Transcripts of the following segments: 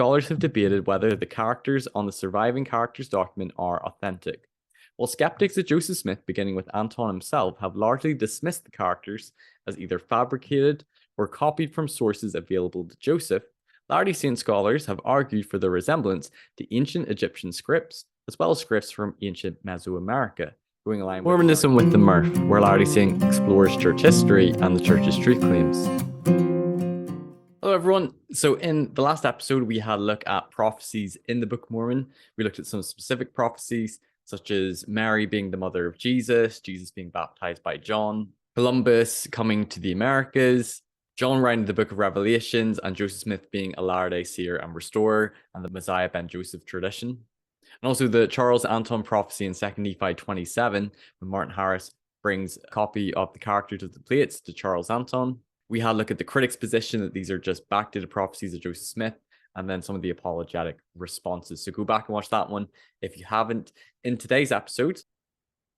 Scholars have debated whether the characters on the surviving characters document are authentic. While skeptics of Joseph Smith, beginning with Anthon himself, have largely dismissed the characters as either fabricated or copied from sources available to Joseph, Latter-day Saint scholars have argued for their resemblance to ancient Egyptian scripts, as well as scripts from ancient Mesoamerica, going along with Mormonism with the Mirth, where Latter-day Saint explores church history and the church's truth claims. Hello, everyone. So in the last episode, we had a look at prophecies in the Book of Mormon. We looked at some specific prophecies, such as Mary being the mother of Jesus, Jesus being baptized by John, Columbus coming to the Americas, John writing the Book of Revelations, and Joseph Smith being a Latter-day Seer and Restorer, and the Messiah Ben Joseph tradition. And also the Charles Anthon prophecy in 2 Nephi 27, when Martin Harris brings a copy of the characters of the plates to Charles Anthon. We had a look at the critics' position that these are just backdated prophecies of Joseph Smith, and then some of the apologetic responses. So go back and watch that one if you haven't. In today's episode,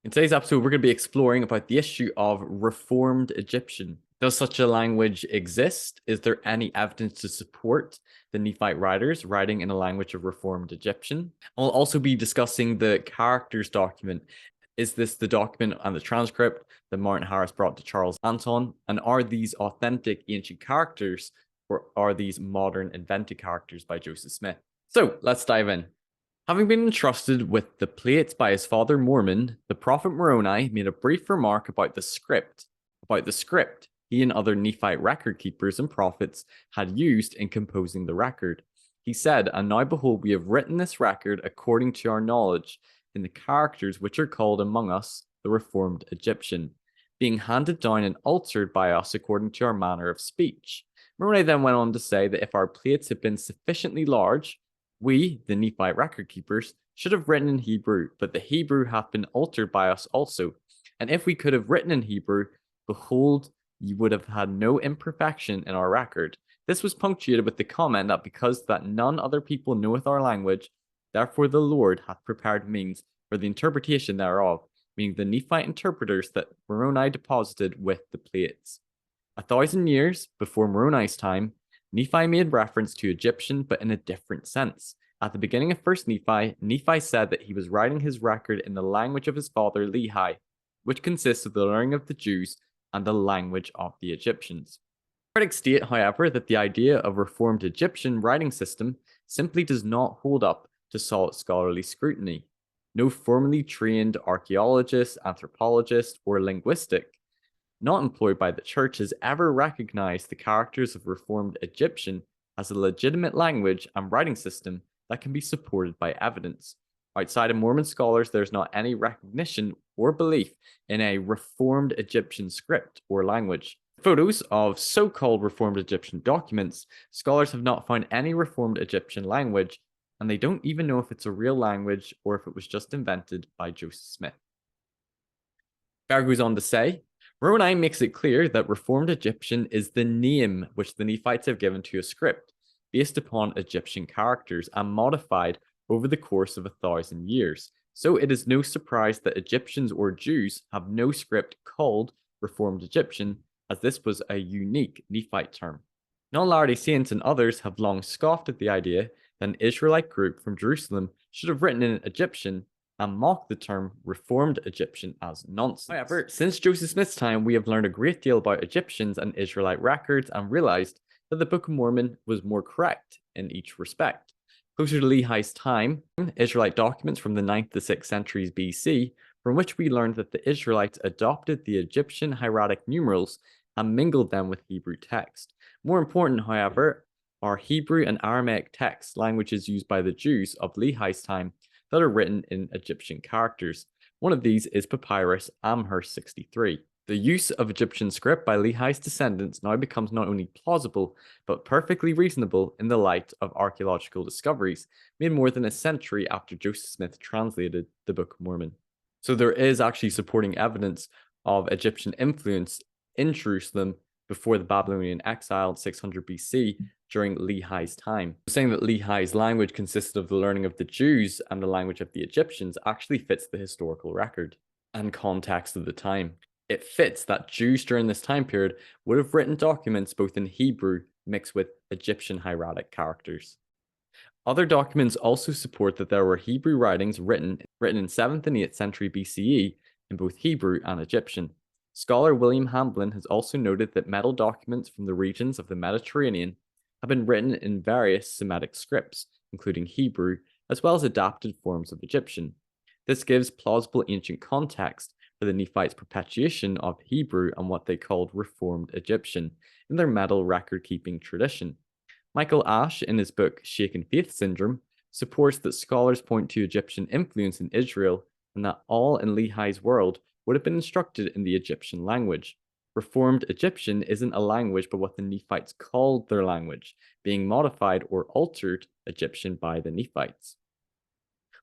we're going to be exploring about the issue of Reformed Egyptian. Does such a language exist? Is there any evidence to support the Nephite writers writing in a language of Reformed Egyptian? I'll also be discussing the characters document. Is this the document and the transcript that Martin Harris brought to Charles Anthon? And are these authentic ancient characters, or are these modern invented characters by Joseph Smith? So let's dive in. Having been entrusted with the plates by his father Mormon, the prophet Moroni made a brief remark about the script he and other Nephite record keepers and prophets had used in composing the record. He said, "And now behold, we have written this record according to our knowledge, in the characters which are called among us the Reformed Egyptian, being handed down and altered by us according to our manner of speech." Moroni then went on to say that if our plates had been sufficiently large, we, the Nephite record keepers, should have written in Hebrew, but the Hebrew hath been altered by us also. And if we could have written in Hebrew, behold, ye would have had no imperfection in our record. This was punctuated with the comment that because that none other people knoweth our language, therefore the Lord hath prepared means for the interpretation thereof, meaning the Nephite interpreters that Moroni deposited with the plates. 1,000 years before Moroni's time, Nephi made reference to Egyptian, but in a different sense. At the beginning of 1 Nephi, Nephi said that he was writing his record in the language of his father Lehi, which consists of the learning of the Jews and the language of the Egyptians. Critics state, however, that the idea of Reformed Egyptian writing system simply does not hold up to solid scholarly scrutiny. No formally trained archaeologist, anthropologist, or linguistic not employed by the church has ever recognized the characters of Reformed Egyptian as a legitimate language and writing system that can be supported by evidence. Outside of Mormon scholars, there's not any recognition or belief in a Reformed Egyptian script or language. Photos of so-called Reformed Egyptian documents, scholars have not found any Reformed Egyptian language, and they don't even know if it's a real language or if it was just invented by Joseph Smith. Bear goes on to say, Moroni makes it clear that Reformed Egyptian is the name which the Nephites have given to a script, based upon Egyptian characters and modified over the course of 1,000 years. So it is no surprise that Egyptians or Jews have no script called Reformed Egyptian, as this was a unique Nephite term. Non-Latter-day Saints and others have long scoffed at the idea that an Israelite group from Jerusalem should have written in Egyptian and mocked the term Reformed Egyptian as nonsense. However, since Joseph Smith's time, we have learned a great deal about Egyptians and Israelite records and realized that the Book of Mormon was more correct in each respect. Closer to Lehi's time, Israelite documents from the 9th to 6th centuries BC, from which we learned that the Israelites adopted the Egyptian hieratic numerals and mingled them with Hebrew text. More important, however, are Hebrew and Aramaic texts, languages used by the Jews of Lehi's time, that are written in Egyptian characters. One of these is Papyrus Amherst 63. The use of Egyptian script by Lehi's descendants now becomes not only plausible, but perfectly reasonable in the light of archaeological discoveries made more than a century after Joseph Smith translated the Book of Mormon. So there is actually supporting evidence of Egyptian influence in Jerusalem before the Babylonian exile in 600 BC during Lehi's time. Saying that Lehi's language consisted of the learning of the Jews and the language of the Egyptians actually fits the historical record and context of the time. It fits that Jews during this time period would have written documents both in Hebrew mixed with Egyptian hieratic characters. Other documents also support that there were Hebrew writings written in 7th and 8th century BCE in both Hebrew and Egyptian. Scholar William Hamblin has also noted that metal documents from the regions of the Mediterranean have been written in various Semitic scripts, including Hebrew, as well as adapted forms of Egyptian. This gives plausible ancient context for the Nephites' perpetuation of Hebrew and what they called Reformed Egyptian in their metal record keeping tradition. Michael Ash, in his book Shaken Faith Syndrome, supports that scholars point to Egyptian influence in Israel and that all in Lehi's world would have been instructed in the Egyptian language. Reformed Egyptian isn't a language but what the Nephites called their language, being modified or altered Egyptian by the Nephites.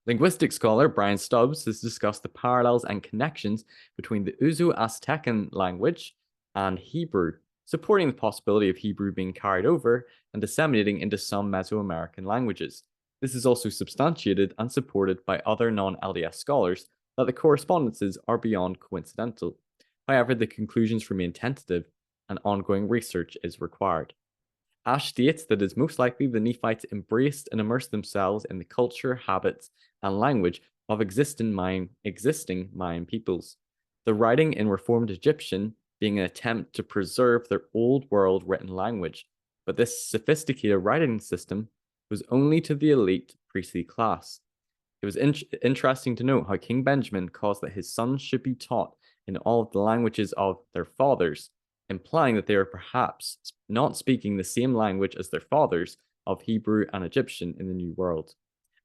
Linguistic scholar Brian Stubbs has discussed the parallels and connections between the Uzo-Aztecan language and Hebrew, supporting the possibility of Hebrew being carried over and disseminating into some Mesoamerican languages. This is also substantiated and supported by other non-LDS scholars that the correspondences are beyond coincidental. However, the conclusions remain tentative and ongoing research is required. Ash states that it is most likely the Nephites embraced and immersed themselves in the culture, habits, and language of existing Mayan peoples. The writing in Reformed Egyptian being an attempt to preserve their old world written language, but this sophisticated writing system was only to the elite priestly class. It was interesting to note how King Benjamin caused that his sons should be taught in all of the languages of their fathers, implying that they are perhaps not speaking the same language as their fathers of Hebrew and Egyptian in the New World.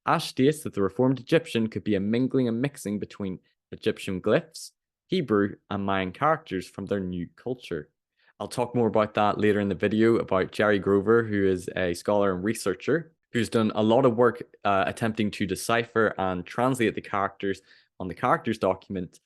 Ash states that the Reformed Egyptian could be a mingling and mixing between Egyptian glyphs, Hebrew, and Mayan characters from their new culture. I'll talk more about that later in the video about Jerry Grover, who is a scholar and researcher who's done a lot of work attempting to decipher and translate the characters on the characters document,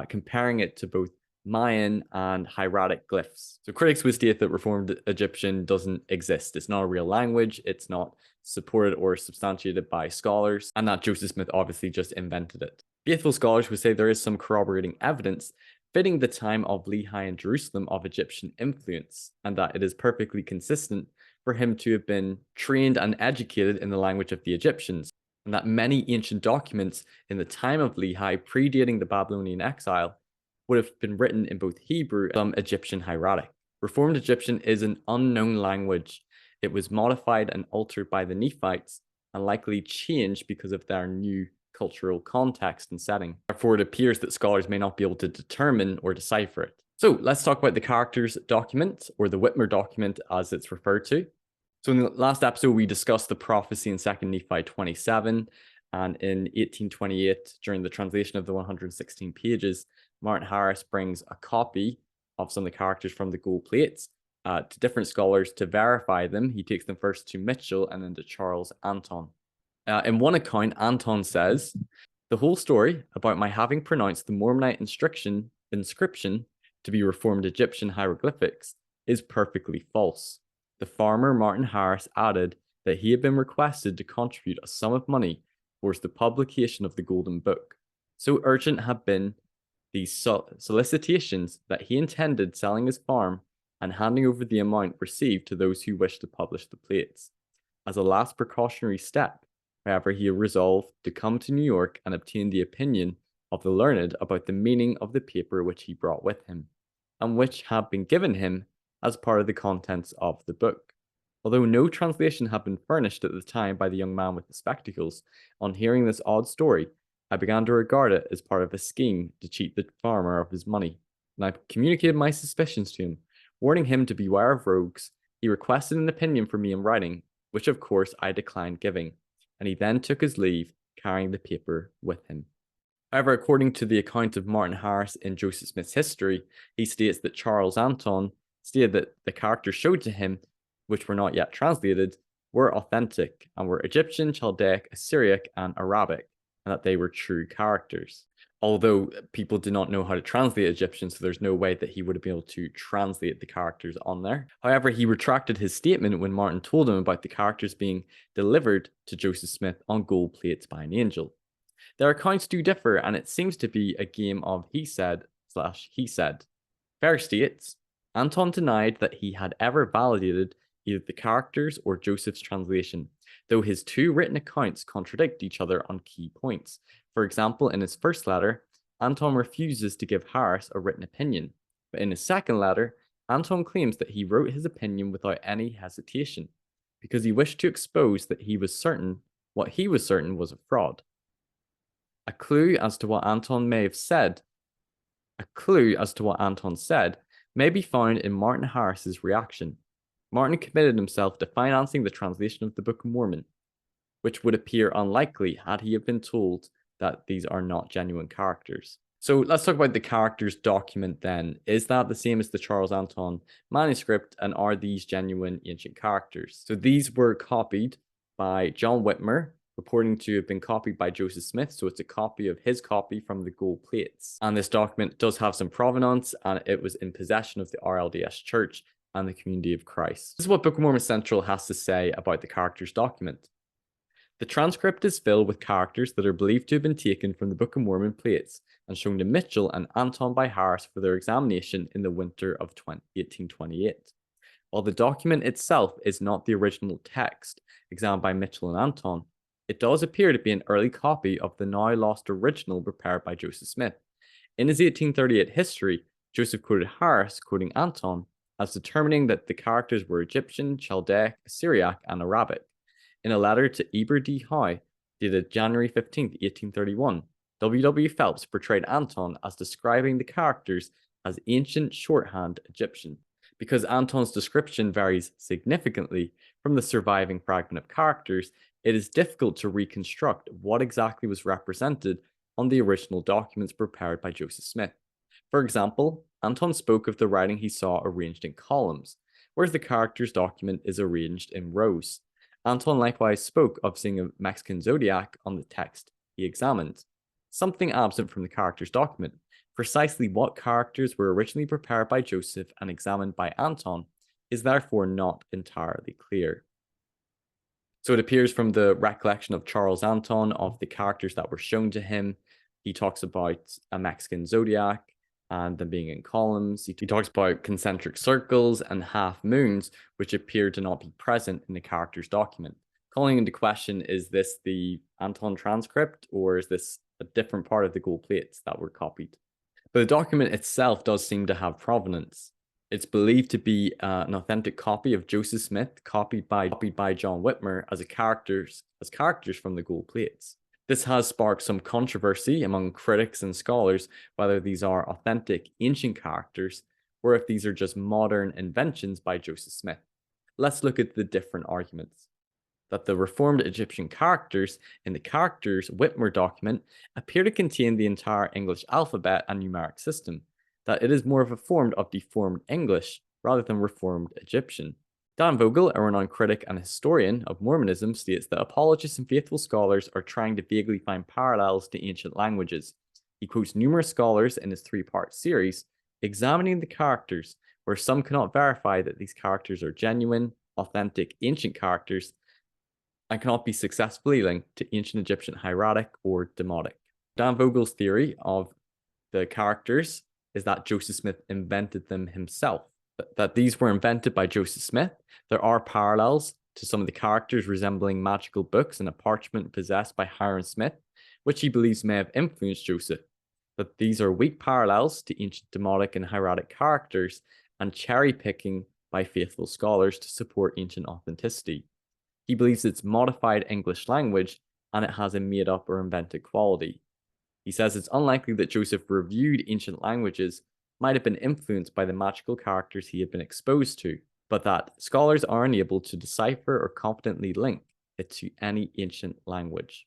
comparing it to both Mayan and hieratic glyphs. So critics would state that Reformed Egyptian doesn't exist. It's not a real language. It's not supported or substantiated by scholars, and that Joseph Smith obviously just invented it. Faithful scholars would say there is some corroborating evidence fitting the time of Lehi and Jerusalem of Egyptian influence, and that it is perfectly consistent for him to have been trained and educated in the language of the Egyptians, and that many ancient documents in the time of Lehi predating the Babylonian exile would have been written in both Hebrew and some Egyptian hieratic. Reformed Egyptian is an unknown language. It was modified and altered by the Nephites and likely changed because of their new cultural context and setting. Therefore, it appears that scholars may not be able to determine or decipher it. So let's talk about the characters document, or the Whitmer document as it's referred to. So in the last episode, we discussed the prophecy in 2nd Nephi 27, and in 1828, during the translation of the 116 pages, Martin Harris brings a copy of some of the characters from the gold plates to different scholars to verify them. He takes them first to Mitchell and then to Charles Anthon. In one account, Anthon says, "The whole story about my having pronounced the Mormonite inscription to be Reformed Egyptian hieroglyphics is perfectly false. The farmer Martin Harris added that he had been requested to contribute a sum of money towards the publication of the Golden Book. So urgent had been these solicitations that he intended selling his farm and handing over the amount received to those who wished to publish the plates. As a last precautionary step, however, he resolved to come to New York and obtain the opinion of the learned about the meaning of the paper which he brought with him, and which had been given him as part of the contents of the book. Although no translation had been furnished at the time by the young man with the spectacles, on hearing this odd story, I began to regard it as part of a scheme to cheat the farmer of his money, and I communicated my suspicions to him, warning him to beware of rogues. He requested an opinion from me in writing, which of course I declined giving, and he then took his leave, carrying the paper with him." However, according to the account of Martin Harris in Joseph Smith's history, he states that Charles Anthon stated that the characters showed to him, which were not yet translated, were authentic and were Egyptian, Chaldaic, Assyriac, and Arabic, and that they were true characters. Although people did not know how to translate Egyptian, so there's no way that he would have been able to translate the characters on there. However, he retracted his statement when Martin told him about the characters being delivered to Joseph Smith on gold plates by an angel. Their accounts do differ, and it seems to be a game of he said/he said. Fair states, Anthon denied that he had ever validated either the characters or Joseph's translation. though his two written accounts contradict each other on key points. For example, in his first letter, Anthon refuses to give Harris a written opinion, but in his second letter, Anthon claims that he wrote his opinion without any hesitation, because he wished to expose that what he was certain was a fraud. A clue as to what Anthon said may be found in Martin Harris's reaction. Martin committed himself to financing the translation of the Book of Mormon, which would appear unlikely had he been told that these are not genuine characters. So let's talk about the characters document then. Is that the same as the Charles Anthon manuscript, and are these genuine ancient characters? So these were copied by John Whitmer, reporting to have been copied by Joseph Smith, so it's a copy of his copy from the gold plates. And this document does have some provenance, and it was in possession of the RLDS Church and the Community of Christ. This is what Book of Mormon Central has to say about the characters document. The transcript is filled with characters that are believed to have been taken from the Book of Mormon plates and shown to Mitchell and Anthon by Harris for their examination in the winter of 1828. While the document itself is not the original text examined by Mitchell and Anthon, it does appear to be an early copy of the now lost original prepared by Joseph Smith. In his 1838 history, Joseph quoted Harris, quoting Anthon, as determining that the characters were Egyptian, Chaldaic, Syriac, and Arabic. In a letter to Eber D. Howe, dated January 15, 1831, W. Phelps portrayed Anthon as describing the characters as ancient shorthand Egyptian. Because Anthon's description varies significantly from the surviving fragment of characters, it is difficult to reconstruct what exactly was represented on the original documents prepared by Joseph Smith. For example, Anthon spoke of the writing he saw arranged in columns, whereas the characters document is arranged in rows. Anthon likewise spoke of seeing a Mexican zodiac on the text he examined, something absent from the characters document. Precisely what characters were originally prepared by Joseph and examined by Anthon is therefore not entirely clear. So it appears from the recollection of Charles Anthon of the characters that were shown to him. He talks about a Mexican zodiac and them being in columns. He talks about concentric circles and half moons, which appear to not be present in the characters document. Calling into question, is this the Anthon transcript, or is this a different part of the gold plates that were copied? But the document itself does seem to have provenance. It's believed to be an authentic copy of Joseph Smith, copied by John Whitmer as characters from the gold plates. This has sparked some controversy among critics and scholars whether these are authentic ancient characters or if these are just modern inventions by Joseph Smith. Let's look at the different arguments. That the reformed Egyptian characters in the characters Whitmer document appear to contain the entire English alphabet and numeric system, that it is more of a form of deformed English rather than reformed Egyptian. Dan Vogel, a renowned critic and historian of Mormonism, states that apologists and faithful scholars are trying to vaguely find parallels to ancient languages. He quotes numerous scholars in his three-part series examining the characters, where some cannot verify that these characters are genuine, authentic, ancient characters, and cannot be successfully linked to ancient Egyptian hieratic or demotic. Dan Vogel's theory of the characters is that Joseph Smith invented them himself. That these were invented by Joseph Smith. There are parallels to some of the characters resembling magical books in a parchment possessed by Hiram Smith, which he believes may have influenced Joseph. But these are weak parallels to ancient demotic and hieratic characters and cherry picking by faithful scholars to support ancient authenticity. He believes it's modified English language and it has a made up or invented quality. He says it's unlikely that Joseph reviewed ancient languages, might have been influenced by the magical characters he had been exposed to, but that scholars are unable to decipher or confidently link it to any ancient language.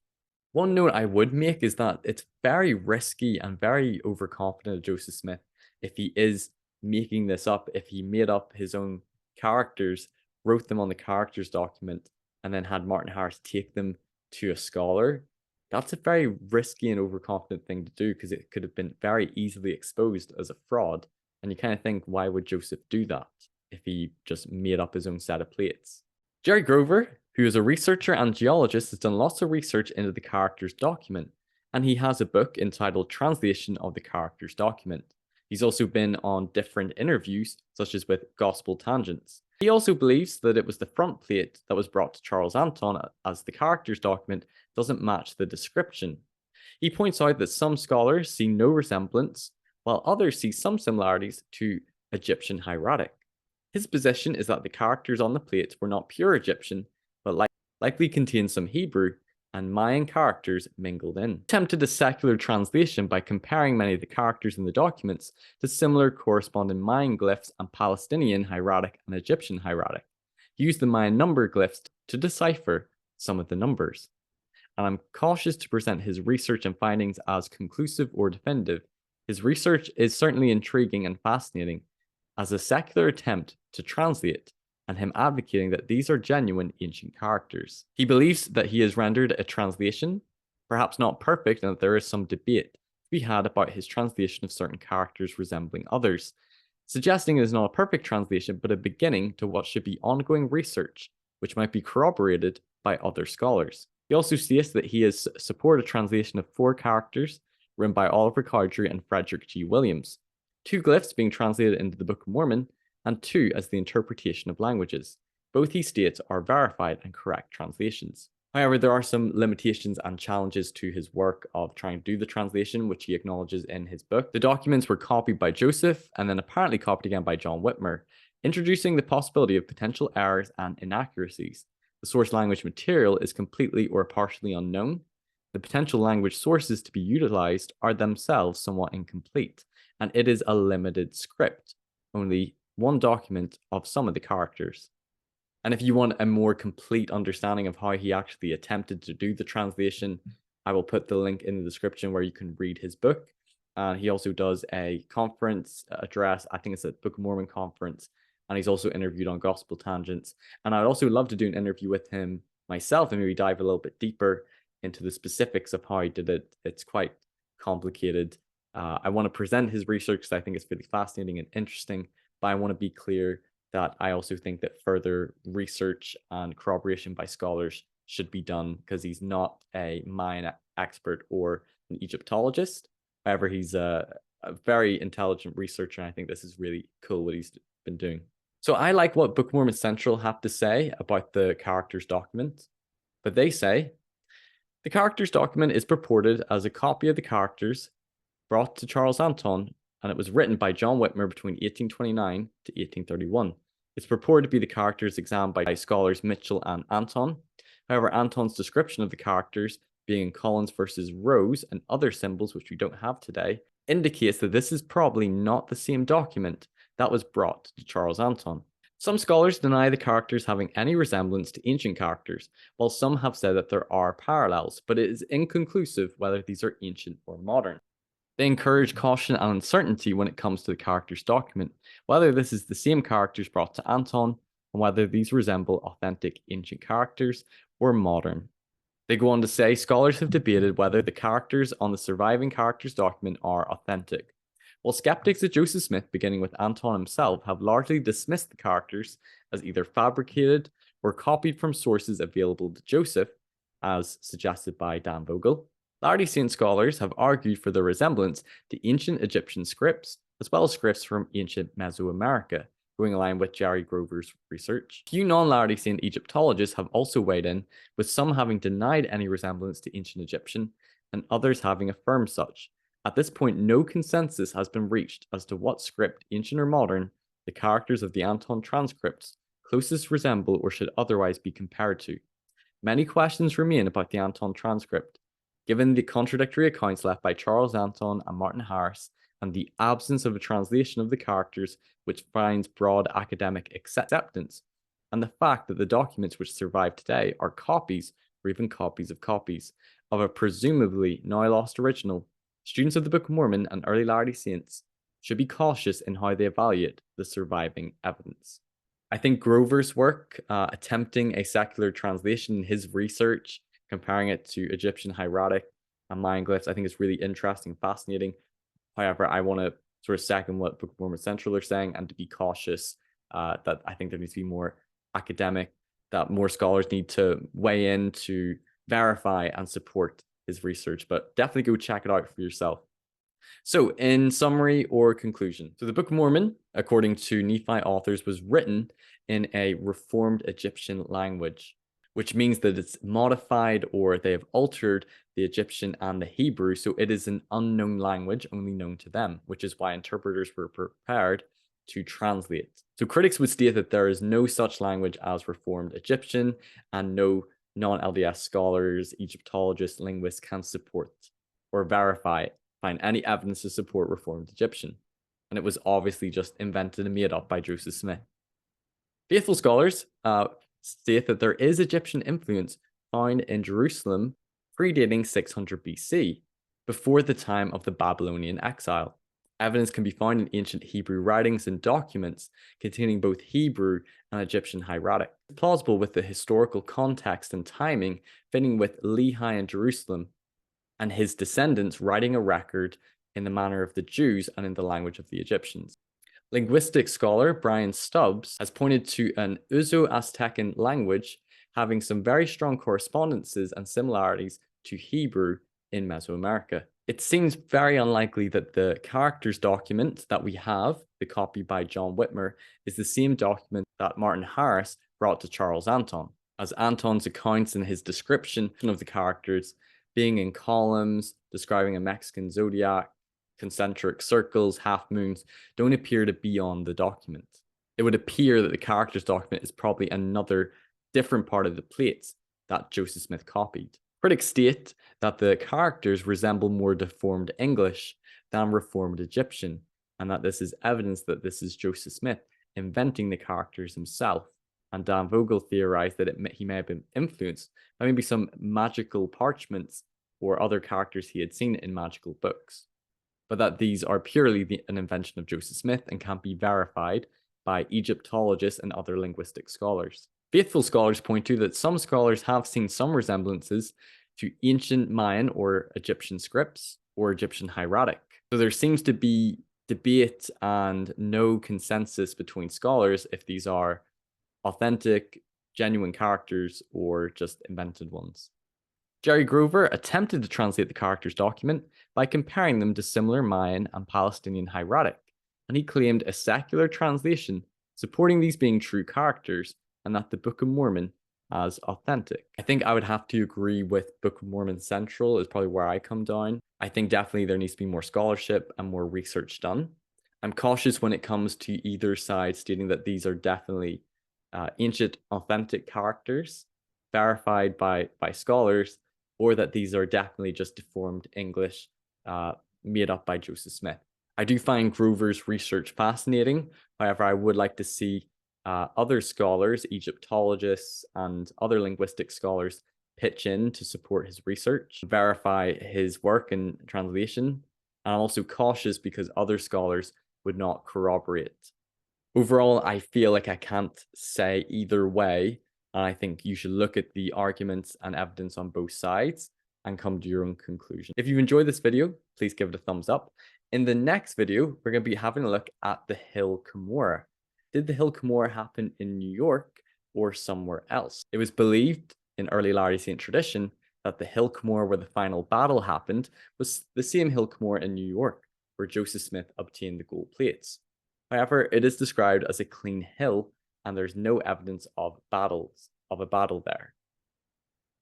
One note I would make is that it's very risky and very overconfident of Joseph Smith if he is making this up, if he made up his own characters, wrote them on the characters document, and then had Martin Harris take them to a scholar. That's a very risky and overconfident thing to do because it could have been very easily exposed as a fraud. And you kind of think, why would Joseph do that if he just made up his own set of plates? Jerry Grover, who is a researcher and geologist, has done lots of research into the characters document, and he has a book entitled Translation of the Characters Document. He's also been on different interviews, such as with Gospel Tangents. He also believes that it was the front plate that was brought to Charles Anthon, as the characters document doesn't match the description. He points out that some scholars see no resemblance, while others see some similarities to Egyptian hieratic. His position is that the characters on the plate were not pure Egyptian, but likely contained some Hebrew and Mayan characters mingled in. He attempted a secular translation by comparing many of the characters in the documents to similar corresponding Mayan glyphs and Palestinian hieratic and Egyptian hieratic. He used the Mayan number glyphs to decipher some of the numbers. And I'm cautious to present his research and findings as conclusive or definitive. His research is certainly intriguing and fascinating as a secular attempt to translate, and him advocating that these are genuine ancient characters. He believes that he has rendered a translation, perhaps not perfect, and that there is some debate to be had about his translation of certain characters resembling others, suggesting it is not a perfect translation, but a beginning to what should be ongoing research, which might be corroborated by other scholars. He also states that he has supported a translation of 4 characters written by Oliver Cowdery and Frederick G. Williams, 2 glyphs being translated into the Book of Mormon, and 2 as the interpretation of languages. Both he states are verified and correct translations. However, there are some limitations and challenges to his work of trying to do the translation, which he acknowledges in his book. The documents were copied by Joseph and then apparently copied again by John Whitmer, introducing the possibility of potential errors and inaccuracies. The source language material is completely or partially unknown. The potential language sources to be utilized are themselves somewhat incomplete, and it is a limited script, only one document of some of the characters. And if you want a more complete understanding of how he actually attempted to do the translation, I will put the link in the description where you can read his book. He also does a conference address, I think it's a Book of Mormon conference, and he's also interviewed on Gospel Tangents. And I'd also love to do an interview with him myself and maybe dive a little bit deeper into the specifics of how he did it. It's quite complicated. I want to present his research because I think it's really fascinating and interesting, but I want to be clear that I also think that further research and corroboration by scholars should be done, because he's not a Mayan expert or an Egyptologist. However, he's a very intelligent researcher, and I think this is really cool what he's been doing. So I like what Book of Mormon Central have to say about the characters document, but they say, the characters document is purported as a copy of the characters brought to Charles Anthon, and it was written by John Whitmer between 1829 to 1831. It's purported to be the characters examined by scholars Mitchell and Anthon. However, Anthon's description of the characters being in columns versus rows and other symbols, which we don't have today, indicates that this is probably not the same document that was brought to Charles Anthon. Some scholars deny the characters having any resemblance to ancient characters, while some have said that there are parallels, but it is inconclusive whether these are ancient or modern. They encourage caution and uncertainty when it comes to the characters document, whether this is the same characters brought to Anthon, and whether these resemble authentic ancient characters or modern. They go on to say scholars have debated whether the characters on the surviving characters document are authentic. While skeptics at Joseph Smith, beginning with Anthon himself, have largely dismissed the characters as either fabricated or copied from sources available to Joseph, as suggested by Dan Vogel, Latter-day Saint scholars have argued for the resemblance to ancient Egyptian scripts, as well as scripts from ancient Mesoamerica, going in line with Jerry Grover's research. Few non-Latter-day Saint Egyptologists have also weighed in, with some having denied any resemblance to ancient Egyptian, and others having affirmed such. At this point, no consensus has been reached as to what script, ancient or modern, the characters of the Anthon transcripts closest resemble or should otherwise be compared to. Many questions remain about the Anthon transcript, given the contradictory accounts left by Charles Anthon and Martin Harris, and the absence of a translation of the characters which finds broad academic acceptance, and the fact that the documents which survive today are copies, or even copies, of a presumably now lost original. Students of the Book of Mormon and early Latter-day Saints should be cautious in how they evaluate the surviving evidence. I think Grover's work, attempting a secular translation, his research, comparing it to Egyptian hieratic and Mayan glyphs, I think is really interesting, fascinating. However, I want to sort of second what Book of Mormon Central are saying, and to be cautious that I think there needs to be more academic, that more scholars need to weigh in to verify and support his research. But definitely go check it out for yourself. So, in summary or conclusion, so the Book of Mormon, according to Nephite authors, was written in a reformed Egyptian language, which means that it's modified or they have altered the Egyptian and the Hebrew, so it is an unknown language only known to them, which is why interpreters were prepared to translate. So critics would state that there is no such language as Reformed Egyptian, and no non-LDS scholars, Egyptologists, linguists can support or find any evidence to support Reformed Egyptian. And it was obviously just invented and made up by Joseph Smith. Faithful scholars state that there is Egyptian influence found in Jerusalem predating 600 BC, before the time of the Babylonian exile. Evidence can be found in ancient Hebrew writings and documents containing both Hebrew and Egyptian hieratic. It's plausible with the historical context and timing fitting with Lehi in Jerusalem and his descendants writing a record in the manner of the Jews and in the language of the Egyptians. Linguistic scholar Brian Stubbs has pointed to an Uzo-Aztecan language having some very strong correspondences and similarities to Hebrew in Mesoamerica. It seems very unlikely that the chracters document that we have, the copy by John Whitmer, is the same document that Martin Harris brought to Charles Anthon, as Anthon's accounts and his description of the chracters being in columns, describing a Mexican zodiac, concentric circles, half moons, don't appear to be on the document. It would appear that the chracters document is probably another different part of the plates that Joseph Smith copied. Critics state that the chracters resemble more deformed English than Reformed Egyptian, and that this is evidence that this is Joseph Smith inventing the chracters himself. And Dan Vogel theorized that he may have been influenced by maybe some magical parchments or other characters he had seen in magical books, but that these are purely an invention of Joseph Smith and can't be verified by Egyptologists and other linguistic scholars. Faithful scholars point to that some scholars have seen some resemblances to ancient Mayan or Egyptian scripts or Egyptian hieratic. So there seems to be debate and no consensus between scholars if these are authentic, genuine characters or just invented ones. Jerry Grover attempted to translate the chracters document by comparing them to similar Mayan and Palestinian hieratic, and he claimed a secular translation supporting these being true characters and that the Book of Mormon as authentic. I think I would have to agree with Book of Mormon Central is probably where I come down. I think definitely there needs to be more scholarship and more research done. I'm cautious when it comes to either side stating that these are definitely ancient authentic characters verified by scholars, or that these are definitely just deformed English made up by Joseph Smith. I do find Grover's research fascinating. However, I would like to see other scholars, Egyptologists and other linguistic scholars pitch in to support his research, verify his work and translation. And I'm also cautious because other scholars would not corroborate. Overall, I feel like I can't say either way. And I think you should look at the arguments and evidence on both sides and come to your own conclusion. If you enjoyed this video, please give it a thumbs up. In the next video, we're going to be having a look at the Hill Cumorah. Did the Hill Cumorah happen in New York or somewhere else? It was believed in early Latter-day Saint tradition that the Hill Cumorah where the final battle happened was the same Hill Cumorah in New York where Joseph Smith obtained the gold plates. However, it is described as a clean hill and there's no evidence of a battle there.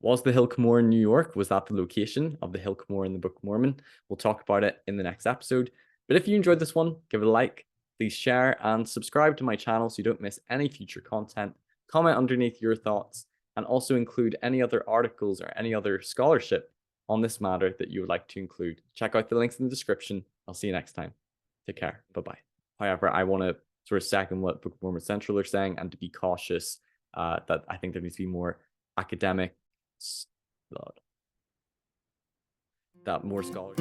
Was the Hill Cumorah in New York? Was that the location of the Hill Cumorah in the Book of Mormon? We'll talk about it in the next episode. But if you enjoyed this one, give it a like, please share and subscribe to my channel so you don't miss any future content. Comment underneath your thoughts and also include any other articles or any other scholarship on this matter that you would like to include. Check out the links in the description. I'll see you next time. Take care. Bye-bye. However, I want to sort of second what Book of Mormon Central are saying and to be cautious that I think there needs to be more academic, that more scholars.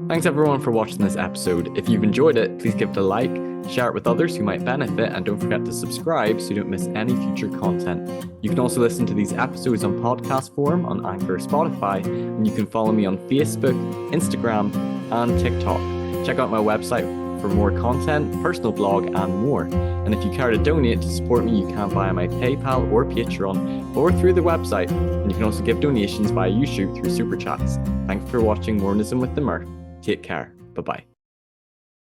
Thanks everyone for watching this episode. If you've enjoyed it, please give it a like, share it with others who might benefit, and don't forget to subscribe so you don't miss any future content. You can also listen to these episodes on podcast form on Anchor or Spotify, and you can follow me on Facebook, Instagram, and TikTok. Check out my website for more content, personal blog, and more. And if you care to donate to support me, you can via my PayPal or Patreon or through the website. And you can also give donations via YouTube through Super Chats. Thanks for watching Mormonism with the Murph. Take care. Bye-bye.